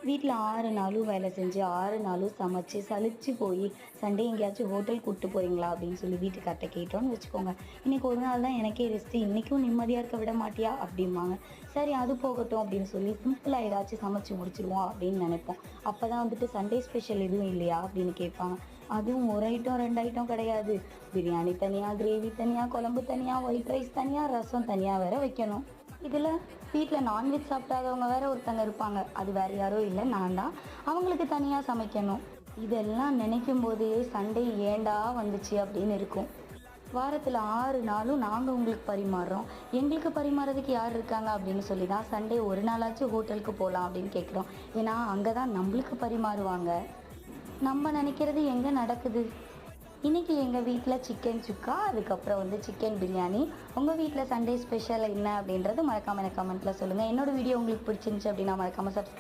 வீட்டில் 6 நாளும் வேலை செஞ்சு 6 நாளும் சமைச்சு சலிச்சு போய் சண்டே எங்கேயாச்சும் ஹோட்டல் கூப்பிட்டு போகிறீங்களா அப்படின்னு சொல்லி வீட்டுக்கார்ட்ட கேட்டோன்னு வச்சுக்கோங்க. இன்றைக்கி ஒரு நாள் தான் எனக்கே ரெஸ்ட்டு, இன்றைக்கும் நிம்மதியாக இருக்க விட மாட்டியா அப்படிம்பாங்க. சரி அது போகட்டும் அப்படின்னு சொல்லி சிம்பிளாக ஏதாச்சும் சமைச்சு முடிச்சிடுவோம் அப்படின்னு நினைப்போம். அப்போ தான் வந்துட்டு சண்டே ஸ்பெஷல் எதுவும் இல்லையா அப்படின்னு கேட்பாங்க. அதுவும் ஒரு ஐட்டம் 2 ஐட்டம் கிடையாது. பிரியாணி தனியாக, கிரேவி தனியாக, குழம்பு தனியாக, ஒயிட் ரைஸ் தனியாக, ரசம் தனியாக வேற வைக்கணும். இதில் வீட்டில் நான்வெஜ் சாப்பிடாதவங்க வேற ஒருத்தங்க இருப்பாங்க. அது வேறு யாரோ இல்லை, நான் தான். அவங்களுக்கு தனியாக சமைக்கணும். இதெல்லாம் நினைக்கும் போதே சண்டே ஏண்டா வந்துச்சு அப்படின்னு இருக்கும். வாரத்தில் 6 நாளும் நாங்கள் உங்களுக்கு பரிமாறுறோம், எங்களுக்கு பரிமாறதுக்கு யார் இருக்காங்க அப்படின்னு சொல்லி தான் சண்டே ஒரு நாளாச்சும் ஹோட்டலுக்கு போகலாம் அப்படின்னு கேட்குறோம். ஏன்னா அங்கே தான் நம்மளுக்கு பரிமாறுவாங்க. நம்ம நினைக்கிறது எங்கே நடக்குது? இன்றைக்கி எங்கள் வீட்டில் சிக்கன் சுக்கா, அதுக்கப்புறம் வந்து சிக்கன் பிரியாணி. உங்கள் வீட்டில் சண்டே ஸ்பெஷல் என்ன அப்படின்றது மறக்காமல் எனக்கு கமெண்ட்டில் சொல்லுங்கள். என்னோடய வீடியோ உங்களுக்கு பிடிச்சிருந்துச்சி அப்படின்னா மறக்காமல் சப்ஸ்கிரைப்